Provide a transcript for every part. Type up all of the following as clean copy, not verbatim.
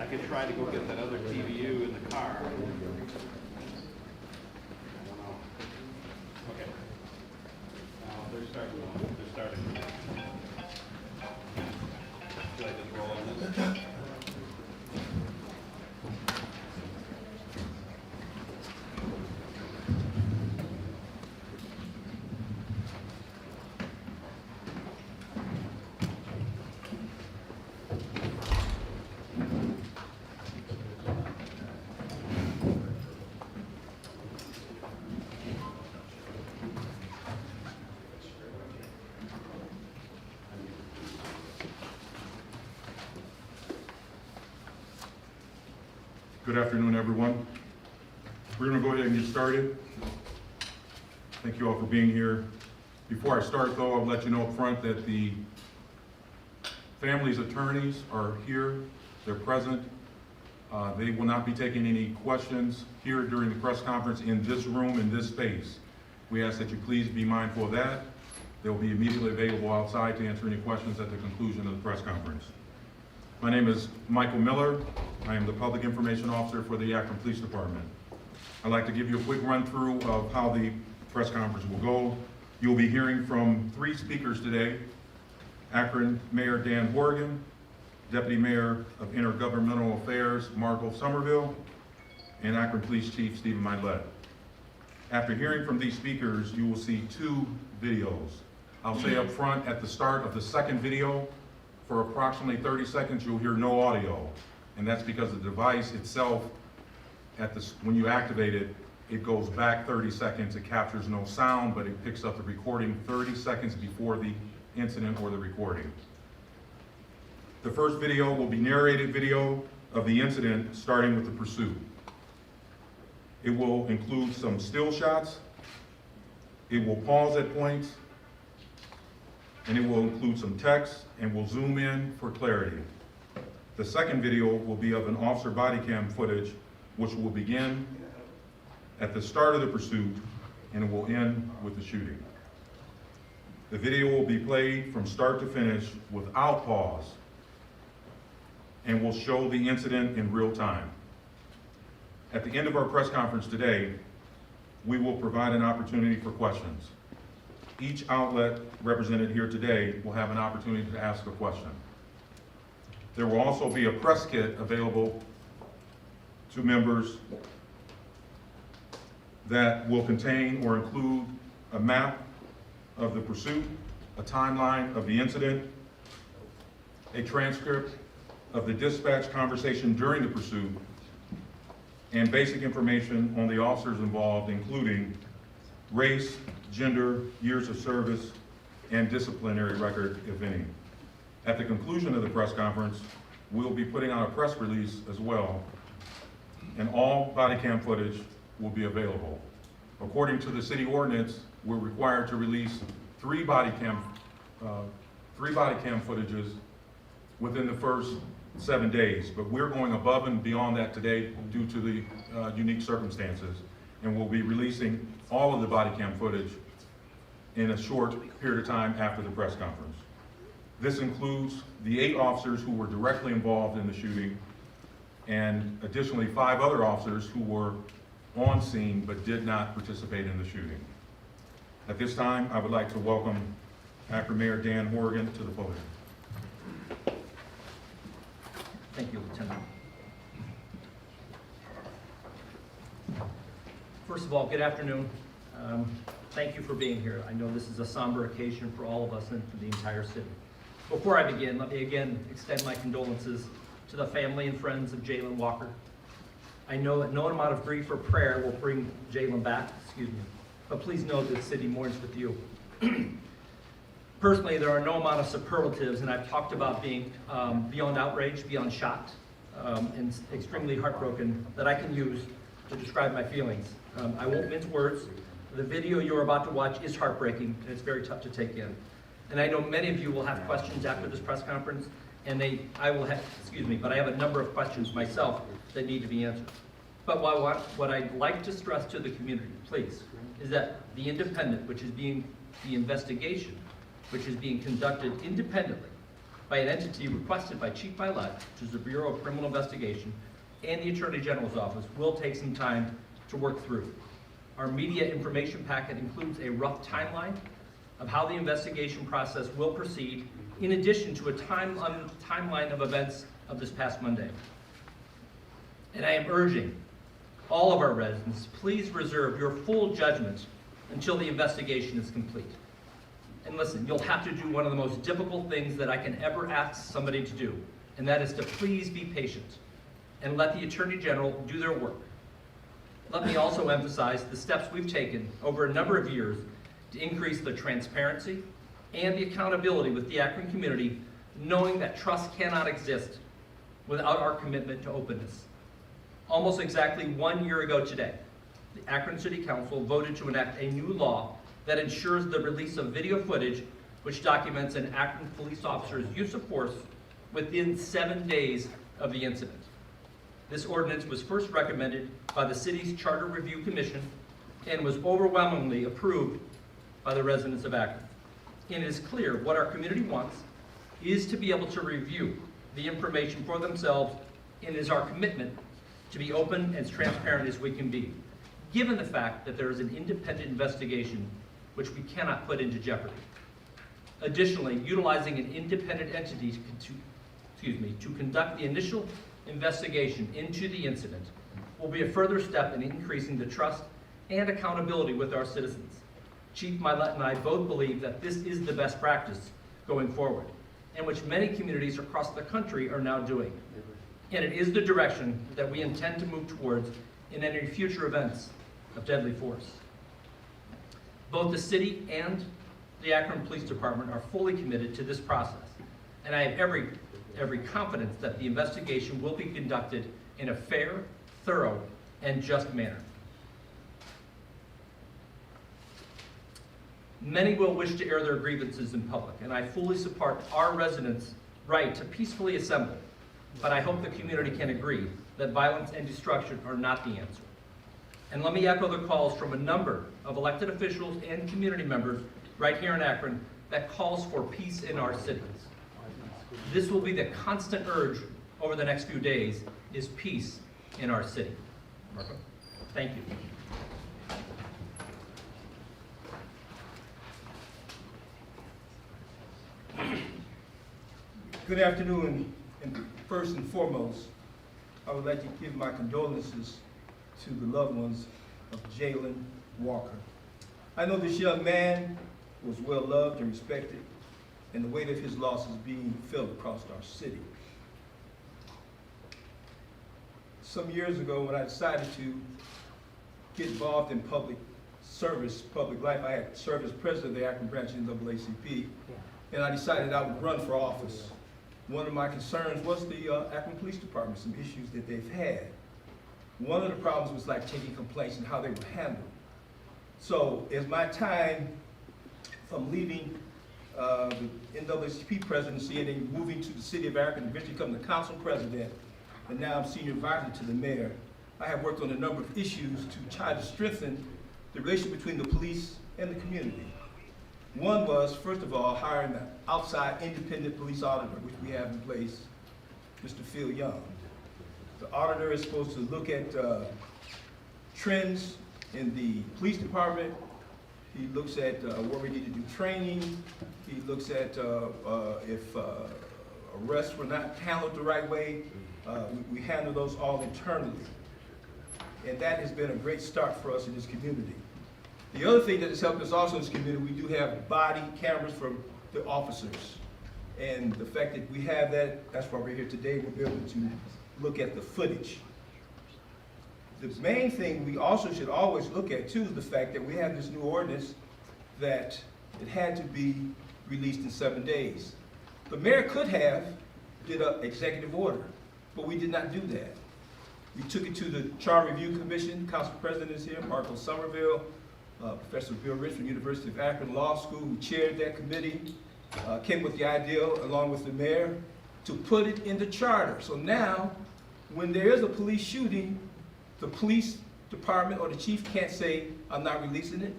I could try to go get that other TVU in the car. I don't know. Okay. Now they're starting. They're starting. Should I just roll on this? Good afternoon, everyone. We're going to go ahead and get started. Thank you all for being here. Before I start, though, I'll let you know up front that the family's attorneys are here. They're present. They will not be taking any questions here during the press conference in this room, in this space. We ask that you please be mindful of that. They'll be immediately available outside to answer any questions at the conclusion of the press conference. My name is Michael Miller. I am the Public Information Officer for the Akron Police Department. I'd like to give you a quick run through of how the press conference will go. You'll be hearing from 3 speakers today: Akron Mayor Dan Horrigan, Deputy Mayor of Intergovernmental Affairs Margot Somerville, and Akron Police Chief Stephen Mylett. After hearing from these speakers, you will see 2 videos. I'll say up front, at the start of the second video, for approximately 30 seconds, you'll hear no audio. And that's because the device itself, when you activate it, it goes back 30 seconds. It captures no sound, but it picks up the recording 30 seconds before the incident or the recording. The first video will be narrated video of the incident, starting with the pursuit. It will include some still shots. It will pause at points, and it will include some text, and we'll zoom in for clarity. The second video will be of an officer body cam footage, which will begin at the start of the pursuit, and it will end with the shooting. The video will be played from start to finish without pause, and will show the incident in real time. At the end of our press conference today, we will provide an opportunity for questions. Each outlet represented here today will have an opportunity to ask a question. There will also be a press kit available to members that will contain or include a map of the pursuit, a timeline of the incident, a transcript of the dispatch conversation during the pursuit, and basic information on the officers involved, including race, gender, years of service, and disciplinary record, if any. At the conclusion of the press conference, we'll be putting out a press release as well, and all body cam footage will be available. According to the city ordinance, we're required to release 3 body cam footages within the first 7 days, but we're going above and beyond that today due to the unique circumstances, and we'll be releasing all of the body cam footage in a short period of time after the press conference. This includes the 8 officers who were directly involved in the shooting, and additionally 5 other officers who were on scene but did not participate in the shooting. At this time, I would like to welcome Akron Mayor Dan Horrigan to the podium. Thank you, Lieutenant. First of all, good afternoon. Thank you for being here. I know this is a somber occasion for all of us and for the entire city. Before I begin, let me again extend my condolences to the family and friends of Jayland Walker. I know that no amount of grief or prayer will bring Jayland back, but please know that the city mourns with you. Personally, there are no amount of superlatives, and I've talked about being beyond outraged, beyond shocked, and extremely heartbroken that I can use to describe my feelings. I won't mince words. The video you're about to watch is heartbreaking, and it's very tough to take in. And I know many of you will have questions after this press conference, and I have a number of questions myself that need to be answered. But what I'd like to stress to the community, please, is that the independent, which is being the investigation, which is being conducted independently by an entity requested by Chief Mylett, which is the Bureau of Criminal Investigation, and the Attorney General's office, will take some time to work through. Our media information packet includes a rough timeline of how the investigation process will proceed, in addition to a timeline of events of this past Monday. And I am urging all of our residents, please reserve your full judgment until the investigation is complete. And listen, you'll have to do one of the most difficult things that I can ever ask somebody to do, and that is to please be patient and let the Attorney General do their work. Let me also emphasize the steps we've taken over a number of years to increase the transparency and the accountability with the Akron community, knowing that trust cannot exist without our commitment to openness. Almost exactly 1 year ago today, the Akron City Council voted to enact a new law that ensures the release of video footage which documents an Akron police officer's use of force within 7 days of the incident. This ordinance was first recommended by the city's Charter Review Commission and was overwhelmingly approved by the residents of Akron. And it is clear what our community wants is to be able to review the information for themselves, and it is our commitment to be open and transparent as we can be, given the fact that there is an independent investigation which we cannot put into jeopardy. Additionally, utilizing an independent entity to conduct the initial investigation into the incident will be a further step in increasing the trust and accountability with our citizens. Chief Mylett and I both believe that this is the best practice going forward, and which many communities across the country are now doing. And it is the direction that we intend to move towards in any future events of deadly force. Both the city and the Akron Police Department are fully committed to this process, and I have every confidence that the investigation will be conducted in a fair, thorough, and just manner. Many will wish to air their grievances in public, and I fully support our residents' right to peacefully assemble, but I hope the community can agree that violence and destruction are not the answer. And let me echo the calls from a number of elected officials and community members right here in Akron that calls for peace in our cities. This will be the constant urge over the next few days, is peace in our city. Thank you. Good afternoon, and first and foremost, I would like to give my condolences to the loved ones of Jayland Walker. I know this young man was well loved and respected, and the weight of his loss is being felt across our city. Some years ago, when I decided to get involved in public service, public life, I had served as president of the Akron branch of NAACP, and I decided I would run for office. One of my concerns was the Akron Police Department, some issues that they've had. One of the problems was like taking complaints and how they were handled. So as my time from leaving the NAACP presidency and then moving to the city of Akron, eventually becoming the council president, and now I'm senior advisor to the mayor, I have worked on a number of issues to try to strengthen the relationship between the police and the community. One was, first of all, hiring an outside independent police auditor, which we have in place, Mr. Phil Young. The auditor is supposed to look at trends in the police department. He looks at where we need to do training. He looks at if arrests were not handled the right way. We handle those all internally. And that has been a great start for us in this community. The other thing that has helped us also in this community, we do have body cameras from the officers. And the fact that we have that, that's why we're here today, we'll be able to look at the footage. The main thing we also should always look at too is the fact that we have this new ordinance that it had to be released in 7 days. The mayor could have did an executive order, but we did not do that. We took it to the Charter Review Commission. Council President is here, Marco Somerville, Professor Bill Rich from University of Akron Law School, who chaired that committee, came with the idea, along with the mayor, to put it in the charter. So now, when there is a police shooting, the police department or the chief can't say, I'm not releasing it.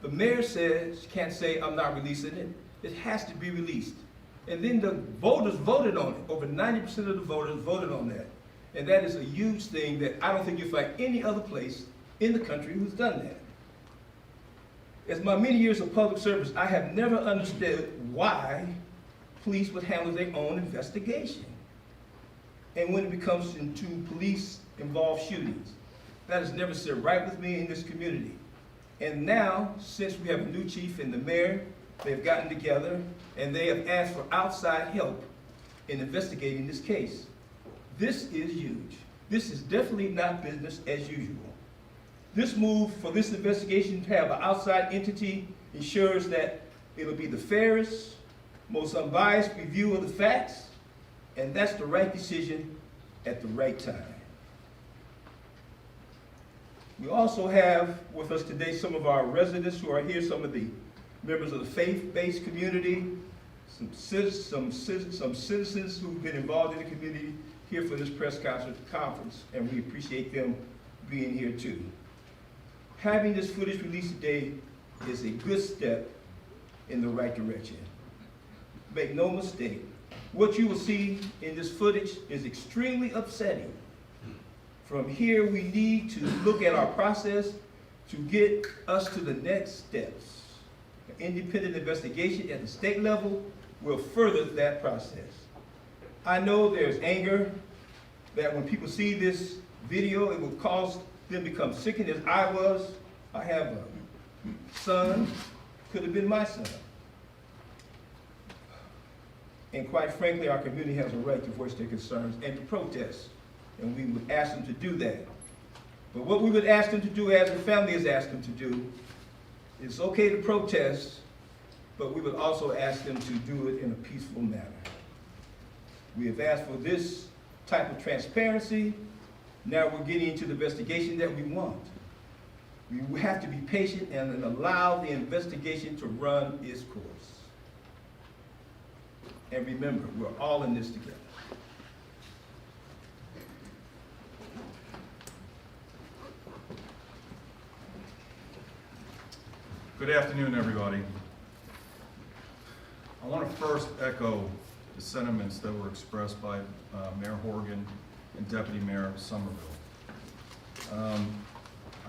The mayor says, can't say, I'm not releasing it. It has to be released. And then the voters voted on it. Over 90% of the voters voted on that. And that is a huge thing that I don't think you'll find any other place in the country who's done that. As my many years of public service, I have never understood why police would handle their own investigation. And when it comes into police-involved shootings, that has never sit right with me in this community. And now, since we have a new chief and the mayor, they've gotten together and they have asked for outside help in investigating this case. This is huge. This is definitely not business as usual. This move for this investigation to have an outside entity ensures that it'll be the fairest, most unbiased review of the facts, and that's the right decision at the right time. We also have with us today some of our residents who are here, some of the members of the faith-based community, some citizens who've been involved in the community here for this press conference, and we appreciate them being here too. Having this footage released today is a good step in the right direction. Make no mistake, what you will see in this footage is extremely upsetting. From here, we need to look at our process to get us to the next steps. An independent investigation at the state level will further that process. I know there's anger that when people see this video, it will cause them to become sickened as I was. I have a son, could have been my son. And quite frankly, our community has a right to voice their concerns and to protest. And we would ask them to do that. But what we would ask them to do, as the family has asked them to do, it's okay to protest, but we would also ask them to do it in a peaceful manner. We have asked for this type of transparency. Now we're getting into the investigation that we want. We have to be patient and allow the investigation to run its course. And remember, we're all in this together. Good afternoon, everybody. I want to first echo the sentiments that were expressed by Mayor Horrigan and Deputy Mayor Somerville.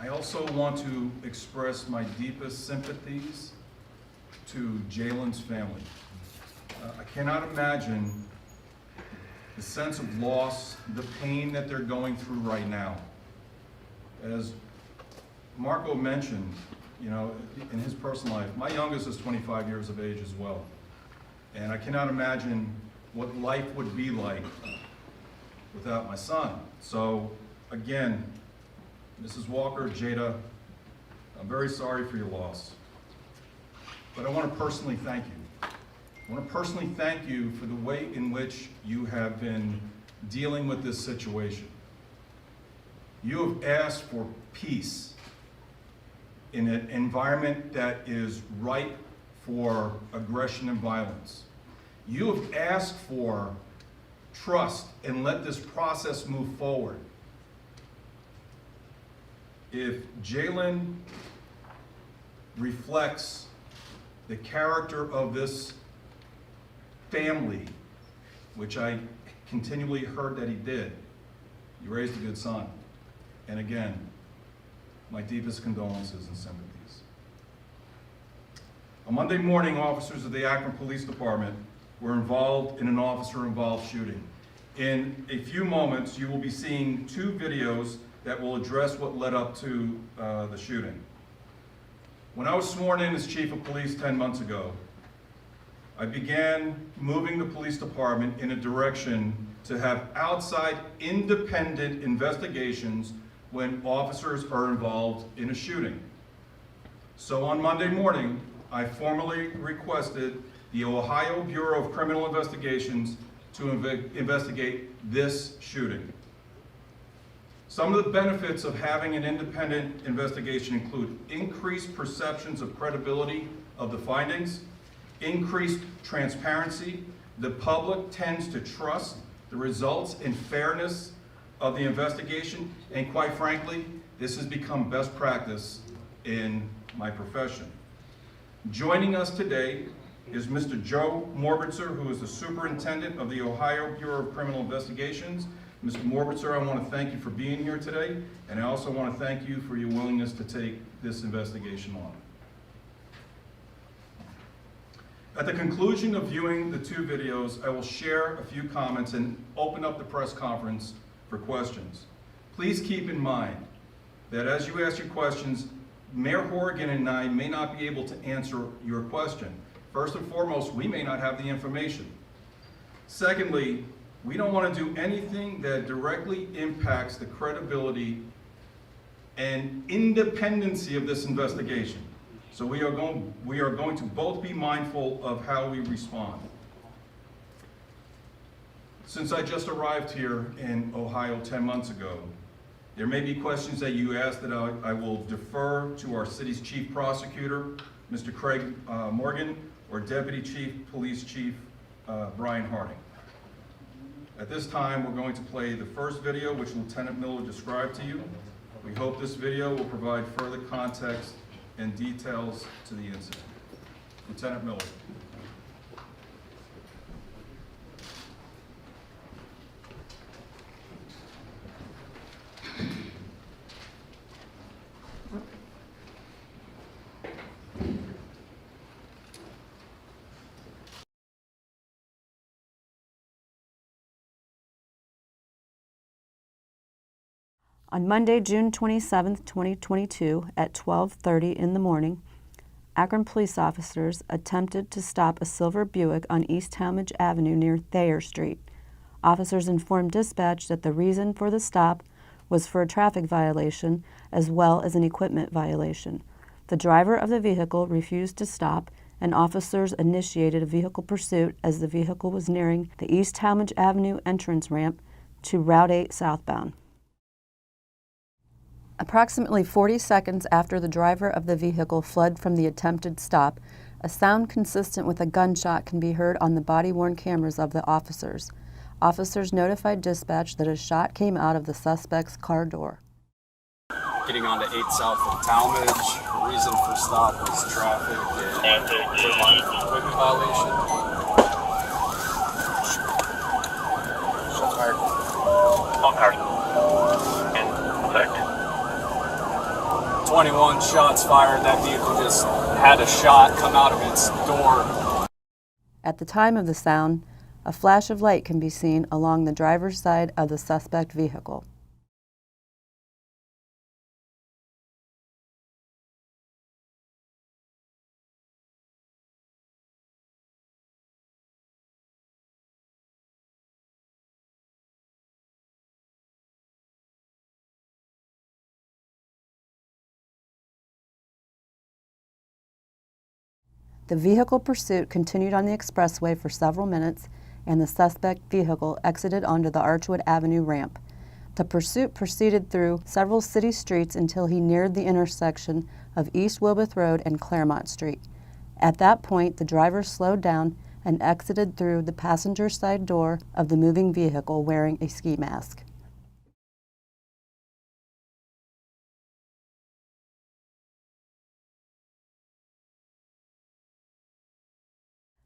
I also want to express my deepest sympathies to Jayland's family. I cannot imagine the sense of loss, the pain that they're going through right now. As Marco mentioned, you know, in his personal life, my youngest is 25 years of age as well. And I cannot imagine what life would be like without my son. So again, Mrs. Walker, Jada, I'm very sorry for your loss. But I want to personally thank you. I want to personally thank you for the way in which you have been dealing with this situation. You have asked for peace in an environment that is ripe for aggression and violence. You have asked for trust and let this process move forward. If Jayland reflects the character of this family, which I continually heard that he did, you raised a good son. And again, my deepest condolences and sympathies. On Monday morning, officers of the Akron Police Department were involved in an officer-involved shooting. In a few moments, you will be seeing two videos that will address what led up to the shooting. When I was sworn in as Chief of Police 10 months ago, I began moving the police department in a direction to have outside independent investigations when officers are involved in a shooting. So on Monday morning, I formally requested the Ohio Bureau of Criminal Investigations to investigate this shooting. Some of the benefits of having an independent investigation include increased perceptions of credibility of the findings, increased transparency. The public tends to trust the results and fairness of the investigation, and quite frankly, this has become best practice in my profession. Joining us today is Mr. Joe Morbitzer, who is the Superintendent of the Ohio Bureau of Criminal Investigations. Mr. Morbitzer, I want to thank you for being here today, and I also want to thank you for your willingness to take this investigation on. At the conclusion of viewing the 2 videos, I will share a few comments and open up the press conference for questions. Please keep in mind that as you ask your questions, Mayor Horrigan and I may not be able to answer your question. First and foremost, we may not have the information. Secondly, we don't want to do anything that directly impacts the credibility and independency of this investigation. So we are going to both be mindful of how we respond. Since I just arrived here in Ohio 10 months ago, there may be questions that you ask that I will defer to our city's chief prosecutor, Mr. Craig Morgan, or Deputy Police Chief Brian Harding. At this time, we're going to play the first video, which Lieutenant Miller described to you. We hope this video will provide further context and details to the incident. Lieutenant Miller. On Monday, June 27, 2022, at 12:30 in the morning, Akron police officers attempted to stop a silver Buick on East Talmadge Avenue near Thayer Street. Officers informed dispatch that the reason for the stop was for a traffic violation as well as an equipment violation. The driver of the vehicle refused to stop, and officers initiated a vehicle pursuit as the vehicle was nearing the East Talmadge Avenue entrance ramp to Route 8 southbound. Approximately 40 seconds after the driver of the vehicle fled from the attempted stop, a sound consistent with a gunshot can be heard on the body-worn cameras of the officers. Officers notified dispatch that a shot came out of the suspect's car door. Getting onto 8 South of Talmadge. Reason for stop was traffic and equipment violation. Shot fired. All cars. In effect. 21 shots fired. That vehicle just had a shot come out of its door. At the time of the sound, a flash of light can be seen along the driver's side of the suspect vehicle. The vehicle pursuit continued on the expressway for several minutes, and the suspect vehicle exited onto the Archwood Avenue ramp. The pursuit proceeded through several city streets until he neared the intersection of East Wilbeth Road and Claremont Street. At that point, the driver slowed down and exited through the passenger side door of the moving vehicle wearing a ski mask.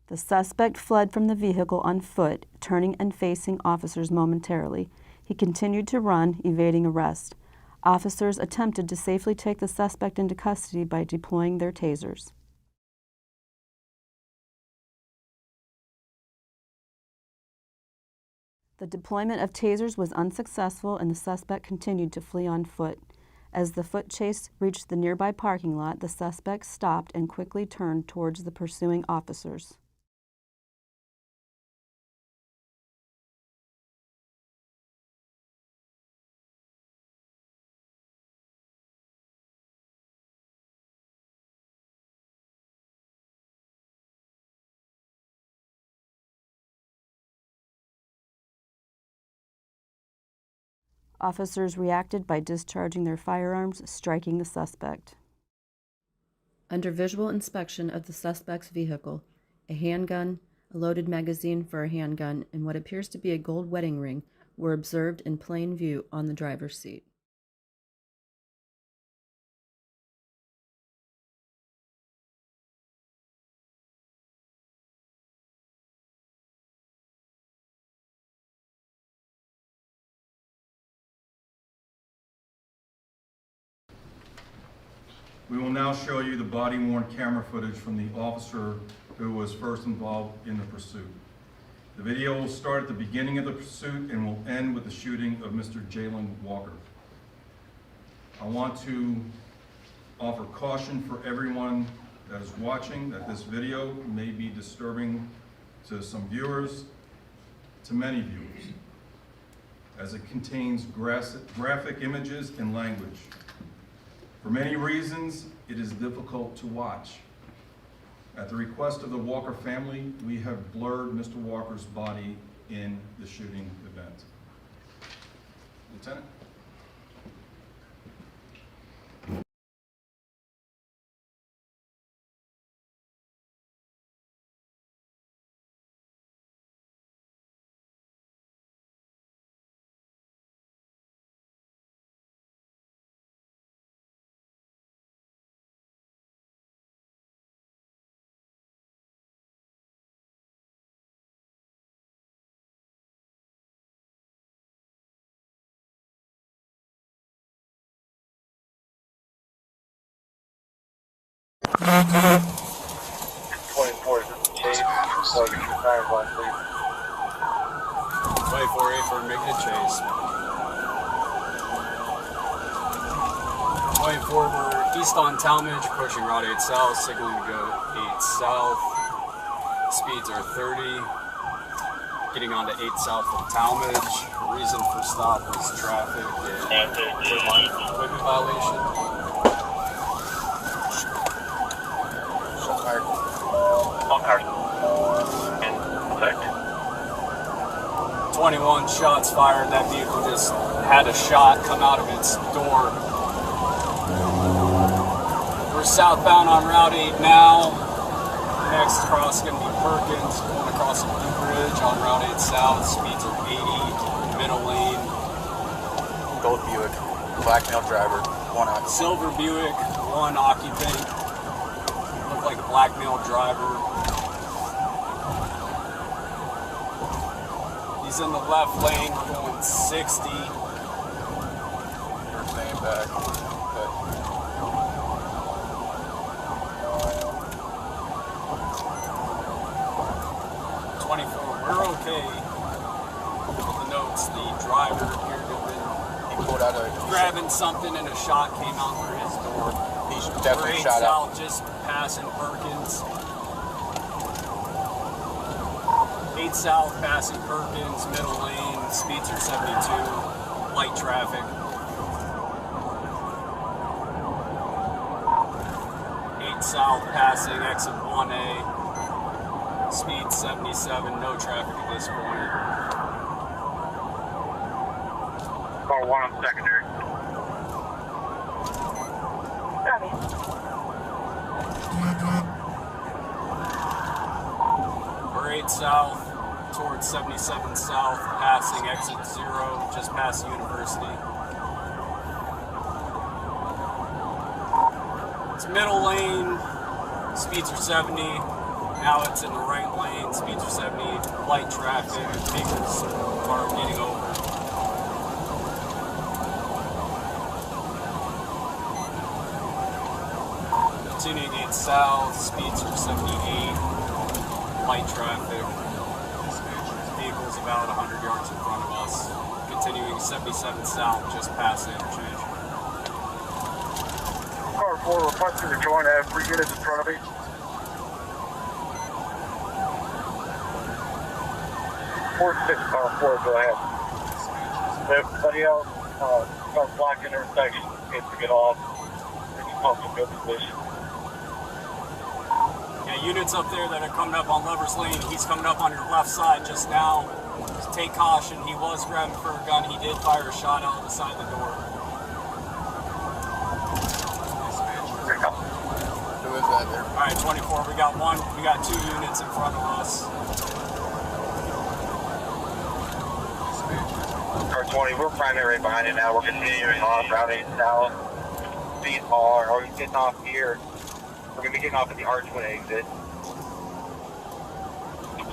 The suspect fled from the vehicle on foot, turning and facing officers momentarily. He continued to run, evading arrest. Officers attempted to safely take the suspect into custody by deploying their tasers. The deployment of tasers was unsuccessful, and the suspect continued to flee on foot. As the foot chase reached the nearby parking lot, the suspect stopped and quickly turned towards the pursuing officers. Officers reacted by discharging their firearms, striking the suspect. Under visual inspection of the suspect's vehicle, a handgun, a loaded magazine for a handgun, and what appears to be a gold wedding ring were observed in plain view on the driver's seat. We will now show you the body-worn camera footage from the officer who was first involved in the pursuit. The video will start at the beginning of the pursuit and will end with the shooting of Mr. Jayland Walker. I want to offer caution for everyone that is watching that this video may be disturbing to some viewers, to many viewers, as it contains graphic images and language. For many reasons, it is difficult to watch. At the request of the Walker family, we have blurred Mr. Walker's body in the shooting event. Lieutenant? Wait for it for making a chase. Wait for we're east on Talmadge, approaching Route 8 South, signaling to go 8 South. Speeds are 30. Getting onto 8 South of Talmadge. Reason for stop was traffic and equipment violation. 21 shots fired. That vehicle just had a shot come out of its door. We're southbound on Route 8 now. Next cross is going to be Perkins, going across the Blue Bridge on Route 8 South. Speeds are 80, middle lane. Gold Buick, black male driver, one occupant. Silver Buick, one occupant. Looked like a black male driver. He's in the left lane, we're going 60. First name back. Okay. 24, we're okay with the notes. The driver appeared to have He pulled out a. been grabbing something and a shot came out through his door. He definitely We're 8 shot South, out. just passing Perkins. 8 South, passing Perkins, middle lane, speeds are 72, light traffic. 8 South, passing exit 1A, speed 77, no traffic at this point. Car 1 on secondary. We're 8 South, towards 77 South, passing exit 0, just past the university. It's middle lane, speeds are 70. Now it's in the right lane, speeds are 70. Light traffic, vehicles are getting over. Continuing 8 South, speeds are 78. Light traffic. Vehicles about 100 yards in front of us. Continuing 77 South, just past the interchange. Car 4 requesting to join. I have 3 units in front of me. 4-6, car 4, go ahead. Everybody else, car block intersection, needs to get off. They can pump to good position. Yeah, units up there that are coming up on Lover's Lane. He's coming up on your left side just now. Just take caution. He was grabbing for a gun. He did fire a shot out the side of the door. Who is that there? All right, 24. We got 2 units in front of us. Car 20, we're primary right behind it now. We're continuing off Route 8 South. Speed are we getting off here? We're going to be getting off at the Archwood exit.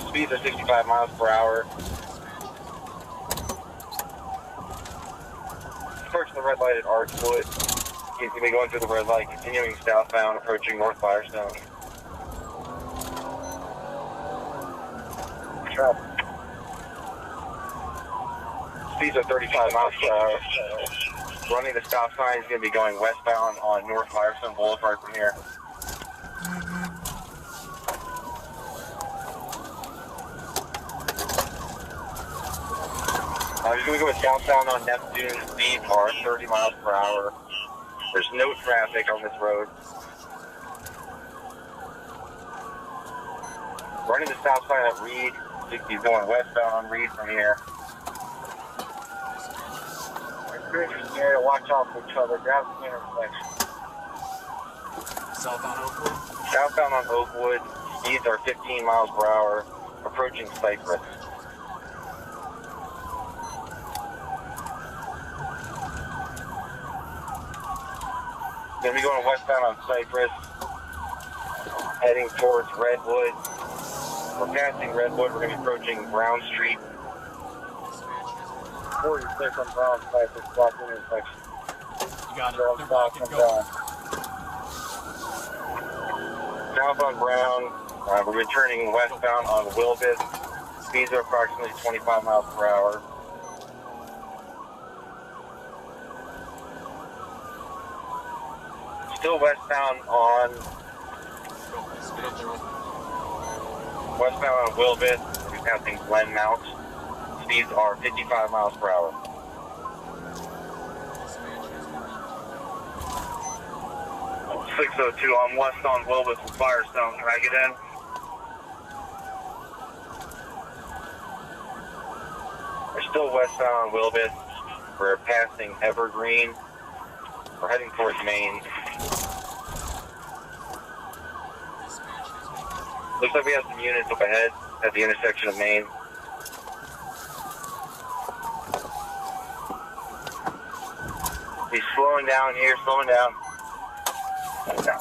Speeds are 65 miles per hour. Approaching the red light at Archwood. He's going to be going through the red light, continuing southbound, approaching North Firestone. Traffic. Speeds are 35 miles per hour. Running the stop sign, he's going to be going westbound on North Firestone Boulevard from here. He's going to go southbound on Neptune. Speeds are 30 miles per hour. There's no traffic on this road. Running the stop sign at Reed. He's going westbound on Reed from here. Interesting area, watch out for each other. Grab the intersection. Southbound Oakwood. Southbound on Oakwood. Speeds are 15 miles per hour. Approaching Cypress. Going to be going westbound on Cypress, heading towards Redwood. We're passing Redwood. We're going to be approaching Brown Street. 46 on Brown, Cypress, block intersection. You got it. South They're on blocking. Go. Brown. South on Brown. We're returning westbound on Wilbus. Speeds are approximately 25 miles per hour. Still westbound on Wilbus. We'll be passing Glen Mount. Speeds are 55 miles per hour. Oh, 602 on west on Wilbus and Firestone. Can I get in? We're still westbound on Wilbus. We're passing Evergreen. We're heading towards Maine. Looks like we have some units up ahead at the intersection of Maine. He's slowing down here, slowing down. Slowing down.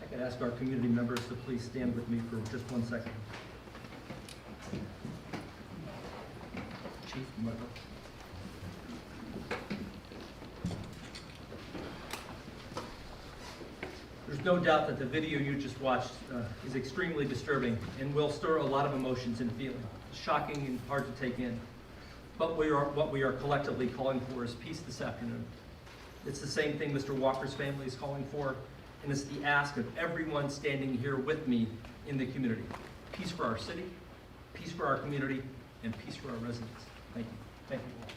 I could ask our community members to please stand with me for just 1 second. Chief Mylett. There's no doubt that the video you just watched is extremely disturbing and will stir a lot of emotions and feeling. Shocking and hard to take in. But what we are collectively calling for is peace this afternoon. It's the same thing Mr. Walker's family is calling for, and it's the ask of everyone standing here with me in the community. Peace for our city, peace for our community, and peace for our residents. Thank you. Thank you all.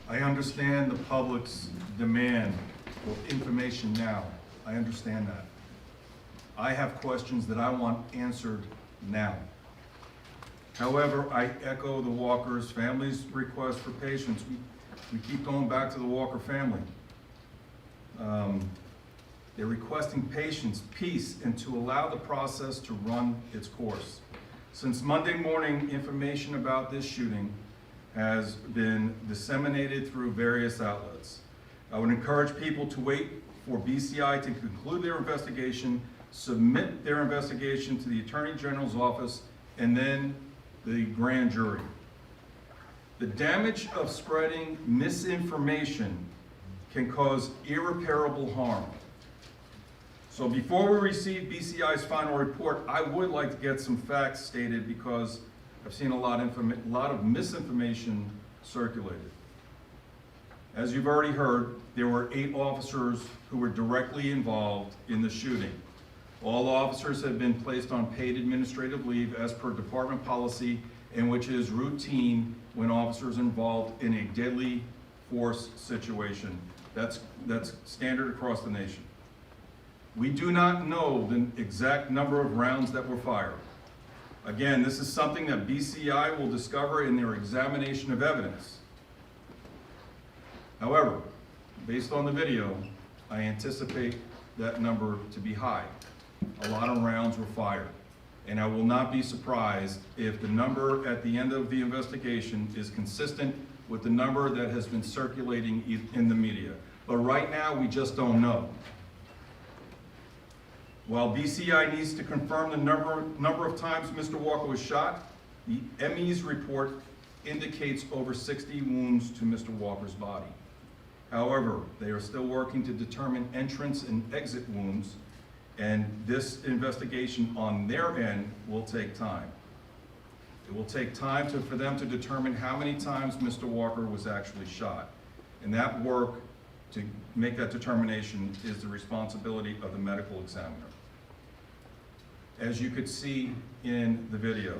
I understand the public's demand for information now. I understand that. I have questions that I want answered now. However, I echo the Walker's family's request for patience. We keep going back to the Walker family. They're requesting patience, peace, and to allow the process to run its course. Since Monday morning, information about this shooting has been disseminated through various outlets. I would encourage people to wait for BCI to conclude their investigation, submit their investigation to the Attorney General's office, and then the grand jury. The damage of spreading misinformation can cause irreparable harm. So before we receive BCI's final report, I would like to get some facts stated because I've seen a lot of misinformation circulated. As you've already heard, there were 8 officers who were directly involved in the shooting. All officers have been placed on paid administrative leave as per department policy, and which is routine when officers involved in a deadly force situation. That's standard across the nation. We do not know the exact number of rounds that were fired. Again, this is something that BCI will discover in their examination of evidence. However, based on the video, I anticipate that number to be high. A lot of rounds were fired. And I will not be surprised if the number at the end of the investigation is consistent with the number that has been circulating in the media. But right now, we just don't know. While BCI needs to confirm the number of times Mr. Walker was shot, the ME's report indicates over 60 wounds to Mr. Walker's body. However, they are still working to determine entrance and exit wounds, and this investigation on their end will take time. It will take time for them to determine how many times Mr. Walker was actually shot. And that work to make that determination is the responsibility of the medical examiner. As you could see in the video,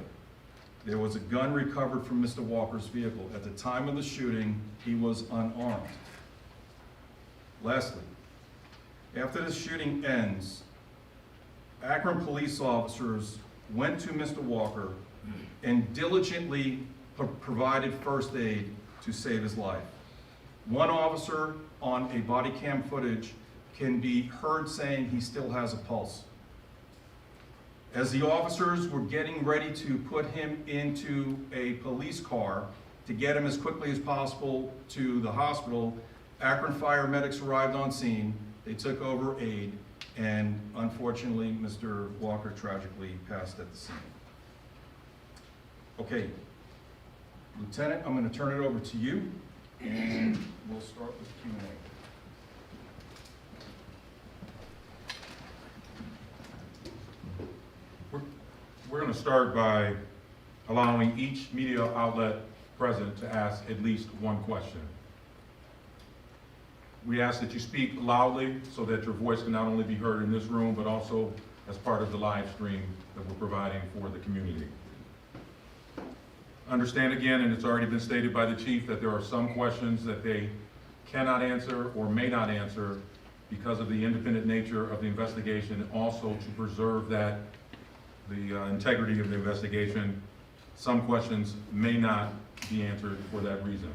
there was a gun recovered from Mr. Walker's vehicle. At the time of the shooting, he was unarmed. Lastly, after the shooting ends, Akron police officers went to Mr. Walker and diligently provided first aid to save his life. One officer on a body cam footage can be heard saying he still has a pulse. As the officers were getting ready to put him into a police car to get him as quickly as possible to the hospital, Akron fire medics arrived on scene. They took over aid, and unfortunately, Mr. Walker tragically passed at the scene. Okay, Lieutenant, I'm going to turn it over to you, and we'll start with Q&A. We're going to start by allowing each media outlet present to ask at least one question. We ask that you speak loudly so that your voice can not only be heard in this room, but also as part of the live stream that we're providing for the community. Understand again, and it's already been stated by the chief, that there are some questions that they cannot answer or may not answer because of the independent nature of the investigation, and also to preserve the integrity of the investigation. Some questions may not be answered for that reason.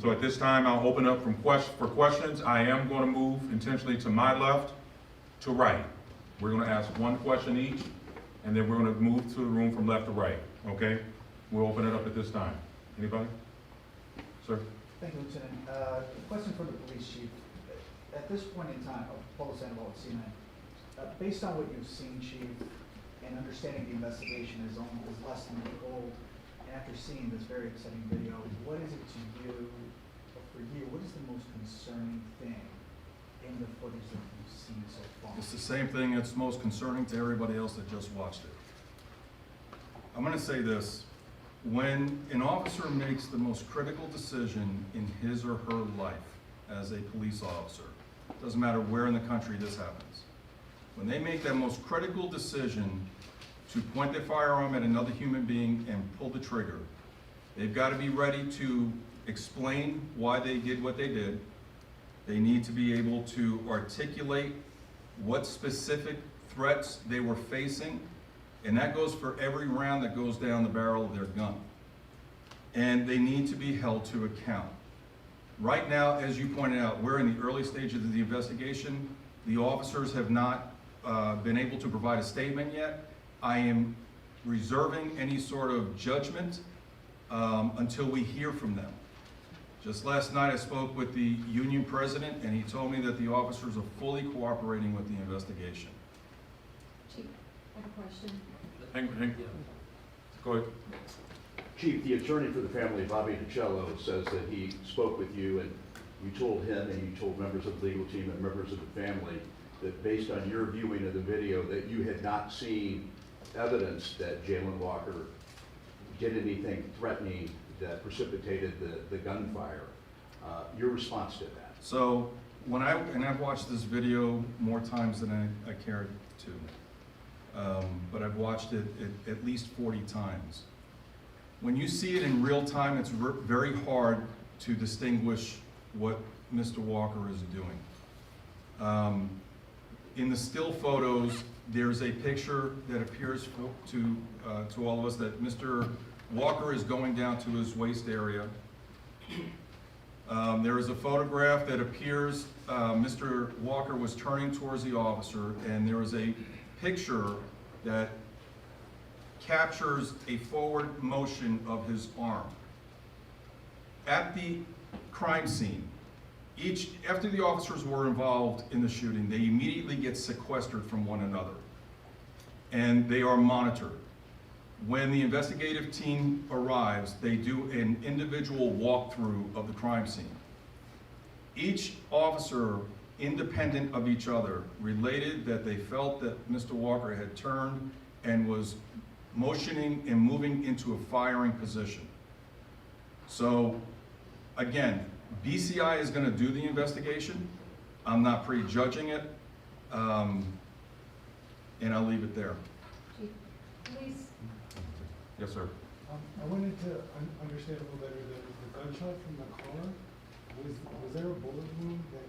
So at this time, I'll open up for questions. I am going to move intentionally to my left to right. We're going to ask one question each, and then we're going to move to the room from left to right, okay? We'll open it up at this time. Anybody? Sir? Thank you, Lieutenant. Question for the police chief. At this point in time, Paulo Sandoval at C9, based on what you've seen, Chief, and understanding the investigation is less than a week old, and after seeing this very exciting video, what is it to you, or for you, what is the most concerning thing in the footage that you've seen so far? It's the same thing that's most concerning to everybody else that just watched it. I'm going to say this. When an officer makes the most critical decision in his or her life as a police officer, doesn't matter where in the country this happens, when they make that most critical decision to point their firearm at another human being and pull the trigger, they've got to be ready to explain why they did what they did. They need to be able to articulate what specific threats they were facing, and that goes for every round that goes down the barrel of their gun. And they need to be held to account. Right now, as you pointed out, we're in the early stages of the investigation. The officers have not been able to provide a statement yet. I am reserving any sort of judgment until we hear from them. Just last night I spoke with the union president, and he told me that the officers are fully cooperating with the investigation. Chief, I have a question. Hang on. Go ahead. Chief, the attorney for the family, Bobby DiCello, says that he spoke with you and you told him and you told members of the legal team and members of the family that based on your viewing of the video that you had not seen evidence that Jayland Walker did anything threatening that precipitated the gunfire. Your response to that? So and I've watched this video more times than I cared to, but I've watched it at least 40 times. When you see it in real time, it's very hard to distinguish what Mr. Walker is doing. In the still photos, there's a picture that appears to all of us that Mr. Walker is going down to his waist area. There is a photograph that appears Mr. Walker was turning towards the officer, and there is a picture that captures a forward motion of his arm. At the crime scene, after the officers were involved in the shooting, they immediately get sequestered from one another, and they are monitored. When the investigative team arrives, they do an individual walkthrough of the crime scene. Each officer, independent of each other, related that they felt that Mr. Walker had turned and was motioning and moving into a firing position. So, again, BCI is going to do the investigation. I'm not prejudging it, and I'll leave it there. Chief, police. Yes, sir. I wanted to understand a little better the gunshot from the car. Was there a bullet wound that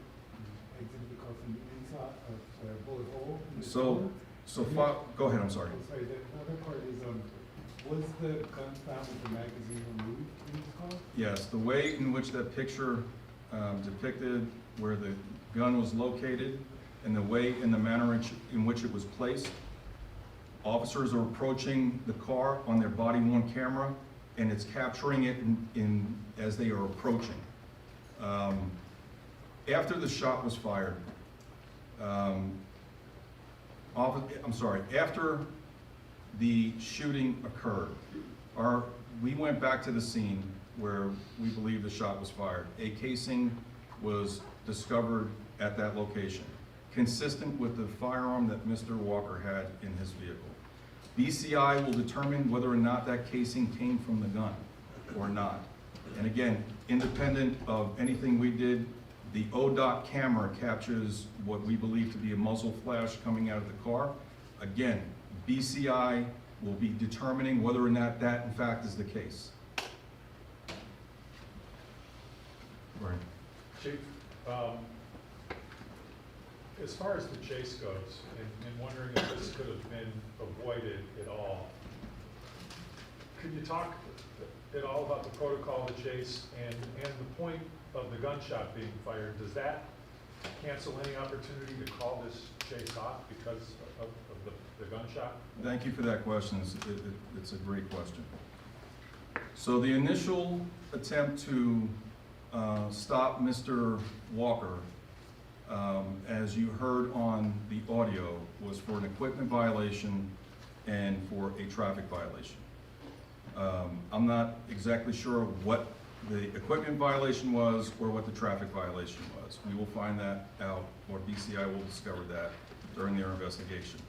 exited the car from the inside of a bullet hole in the car? Go ahead, I'm sorry. Sorry, the other part is, was the gun found with the magazine removed in this car? Yes, the way in which that picture depicted where the gun was located and the way and the manner in which it was placed. Officers are approaching the car on their body-worn camera, and it's capturing it as they are approaching. After the shot was fired, after the shooting occurred, we went back to the scene where we believe the shot was fired. A casing was discovered at that location, consistent with the firearm that Mr. Walker had in his vehicle. BCI will determine whether or not that casing came from the gun or not. And again, independent of anything we did, the ODOT camera captures what we believe to be a muzzle flash coming out of the car. Again, BCI will be determining whether or not that in fact is the case. Right. Chief, as far as the chase goes, and wondering if this could have been avoided at all, could you talk at all about the protocol of the chase and the point of the gunshot being fired? Does that cancel any opportunity to call this chase off because of the gunshot? Thank you for that question. It's a great question. So the initial attempt to stop Mr. Walker, as you heard on the audio, was for an equipment violation and for a traffic violation. I'm not exactly sure what the equipment violation was or what the traffic violation was. We will find that out, or BCI will discover that during their investigation.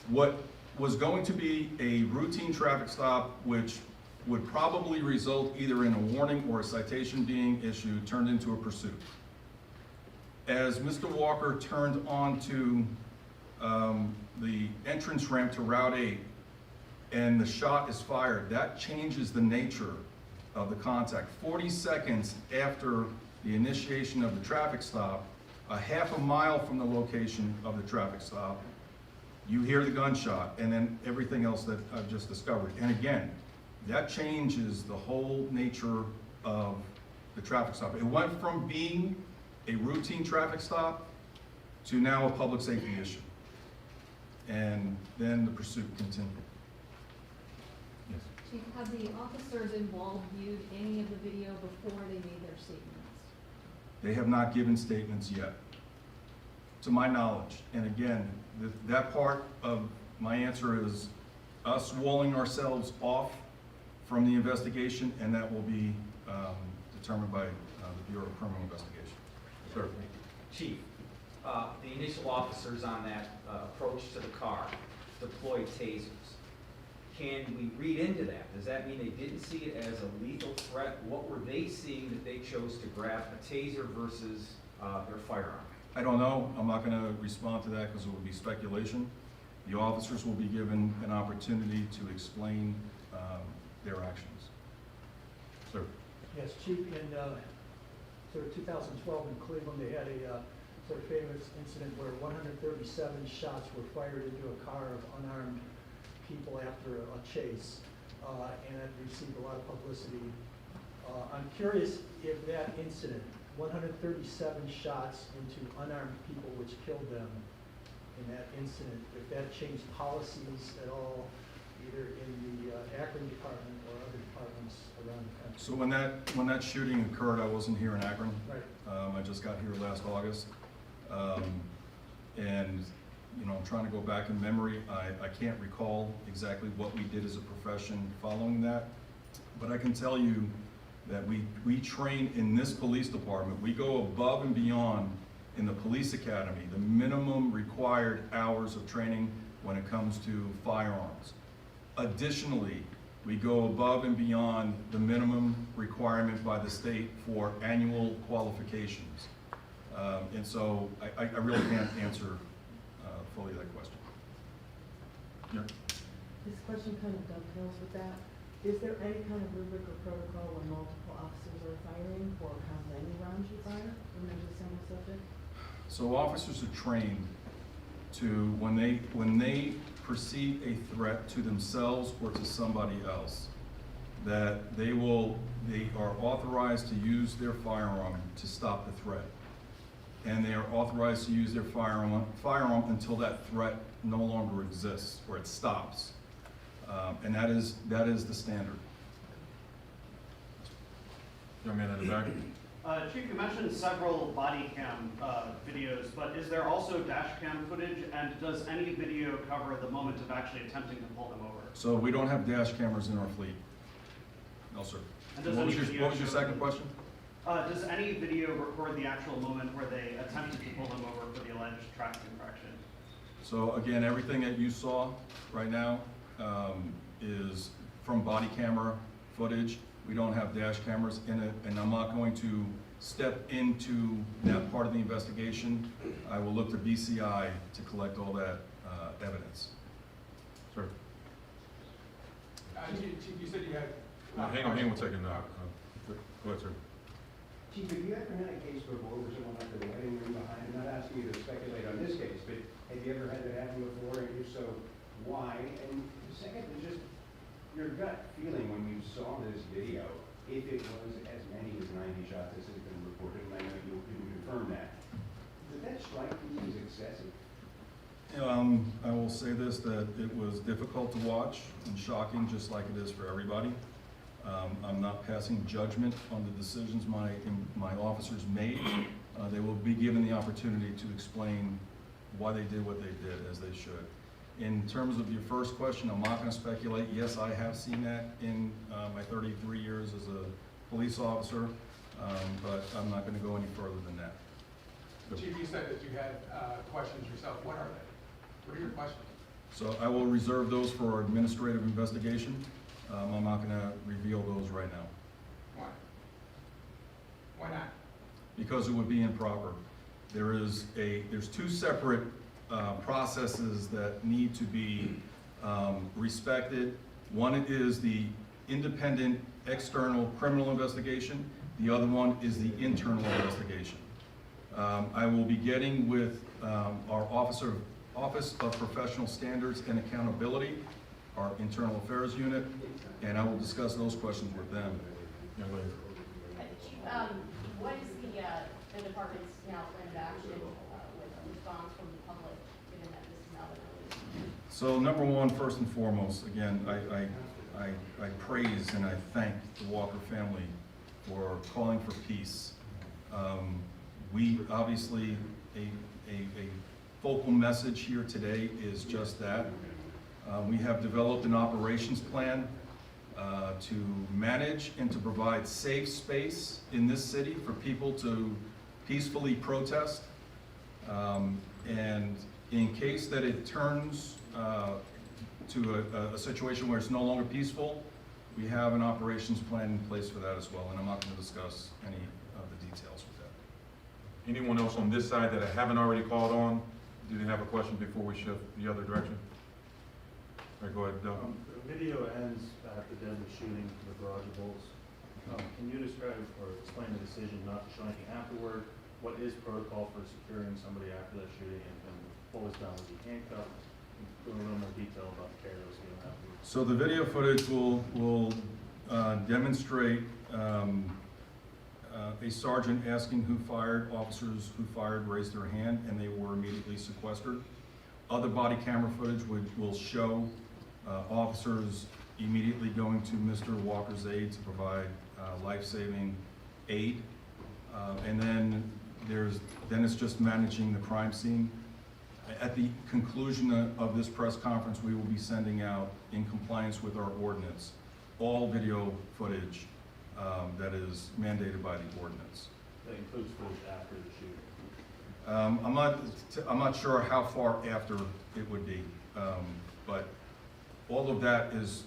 What was going to be a routine traffic stop, which would probably result either in a warning or a citation being issued, turned into a pursuit. As Mr. Walker turned onto the entrance ramp to Route 8 and the shot is fired, that changes the nature of the contact. 40 seconds after the initiation of the traffic stop, a half a mile from the location of the traffic stop, you hear the gunshot and then everything else that I've just discovered. And again, that changes the whole nature of the traffic stop. It went from being a routine traffic stop to now a public safety issue. And then the pursuit continued. Yes. Chief, have the officers involved viewed any of the video before they made their statements? They have not given statements yet, to my knowledge. And again, that part of my answer is us walling ourselves off from the investigation, and that will be determined by the Bureau of Criminal Investigation. Sir. Chief, the initial officers on that approach to the car deployed tasers. can we read into that? Does that mean they didn't see it as a lethal threat? What were they seeing that they chose to grab a taser versus their firearm? I don't know. I'm not going to respond to that because it would be speculation. The officers will be given an opportunity to explain their actions. Sir. Yes, Chief, in sort of 2012 in Cleveland, they had a sort of famous incident where 137 shots were fired into a car of unarmed people after a chase, and it received a lot of publicity. I'm curious if that incident, 137 shots into unarmed people which killed them in that incident, if that changed policies at all, either in the Akron department or other departments around the country. So when that shooting occurred, I wasn't here in Akron. Right. I just got here last August. And you know, I'm trying to go back in memory. I can't recall exactly what we did as a profession following that, but I can tell you that we train in this police department. We go above and beyond in the police academy, the minimum required hours of training when it comes to firearms. Additionally, we go above and beyond the minimum requirement by the state for annual qualifications. And so I really can't answer fully that question. Yeah. This question kind of dovetails with that. Is there any kind of rubric or protocol when multiple officers are firing for how many rounds you fire when there's a single subject? So officers are trained to, when they perceive a threat to themselves or to somebody else, that they are authorized to use their firearm to stop the threat. And they are authorized to use their firearm until that threat no longer exists or it stops. And that is the standard. Young man in the back. Chief, you mentioned several body cam videos, but is there also dash cam footage, and does any video cover the moment of actually attempting to pull them over? So we don't have dash cameras in our fleet. No, sir. What was your second question? Does any video record the actual moment where they attempted to pull them over for the alleged traffic infraction? So again, everything that you saw right now is from body camera footage. We don't have dash cameras in it, and I'm not going to step into that part of the investigation. I will look to BCI to collect all that evidence. Sir. Chief, you said you had... Hang on 1 second. Go ahead, sir. Chief, have you ever had a case before where someone left their wedding ring behind? I'm not asking you to speculate on this case, but have you ever had that happen before, and if so, why? And the second is just your gut feeling when you saw this video, if it was as many as 90 shots as has been reported, and I know you can confirm that, did that strike you as excessive? I will say this, that it was difficult to watch and shocking, just like it is for everybody. I'm not passing judgment on the decisions my officers made. They will be given the opportunity to explain why they did what they did, as they should. In terms of your first question, I'm not going to speculate. Yes, I have seen that in my 33 years as a police officer, but I'm not going to go any further than that. Chief, you said that you had questions yourself. What are they? What are your questions? So I will reserve those for our administrative investigation. I'm not going to reveal those right now. Why? Why not? Because it would be improper. There's two separate processes that need to be respected. One is the independent external criminal investigation. The other one is the internal investigation. I will be getting with our Office of Professional Standards and Accountability, our Internal Affairs Unit, and I will discuss those questions with them. Chief, what is the department's now plan of action with a response from the public, given that this is now been released? So number one, first and foremost, again, I praise and I thank the Walker family for calling for peace. We obviously, a focal message here today is just that. We have developed an operations plan to manage and to provide safe space in this city for people to peacefully protest. And in case that it turns to a situation where it's no longer peaceful, we have an operations plan in place for that as well, and I'm not going to discuss any of the details with that. Anyone else on this side that I haven't already called on? Do you have a question before we shift the other direction? All right, go ahead, Doug. The video ends at the deadly shooting with barrage of bullets. Can you describe or explain the decision not to show anything afterward? What is protocol for securing somebody after that shooting, and what was done? Was he handcuffed? Go into a little more detail about the care that was given afterwards. So the video footage will demonstrate a sergeant asking who fired. Officers who fired raised their hand, and they were immediately sequestered. Other body camera footage will show officers immediately going to Mr. Walker's aid to provide life-saving aid. And then it's just managing the crime scene. At the conclusion of this press conference, we will be sending out, in compliance with our ordinance, all video footage that is mandated by the ordinance. That includes footage after the shooting. I'm not sure how far after it would be, but all of that is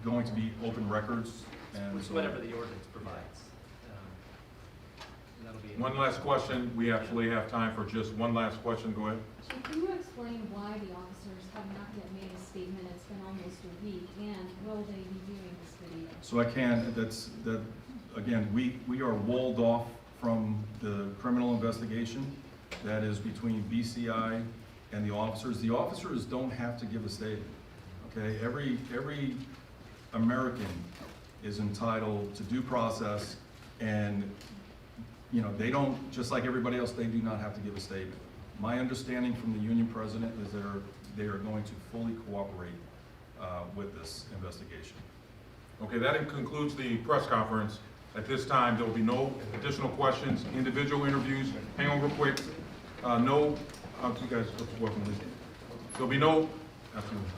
going to be open records, and so Whatever the ordinance provides. That'll be. One last question. We actually have time for just one last question. Go ahead. Chief, can you explain why the officers have not yet made a statement? It's been almost a week, and will they be viewing this video? So I can. Again, we are walled off from the criminal investigation. That is between BCI and the officers. The officers don't have to give a statement. Okay, every American is entitled to due process, and they don't, just like everybody else, they do not have to give a statement. My understanding from the union president is they are going to fully cooperate with this investigation. Okay, that concludes the press conference. At this time, there will be no additional questions, individual interviews. Hang on real quick. You guys, welcome. There'll be no, absolutely.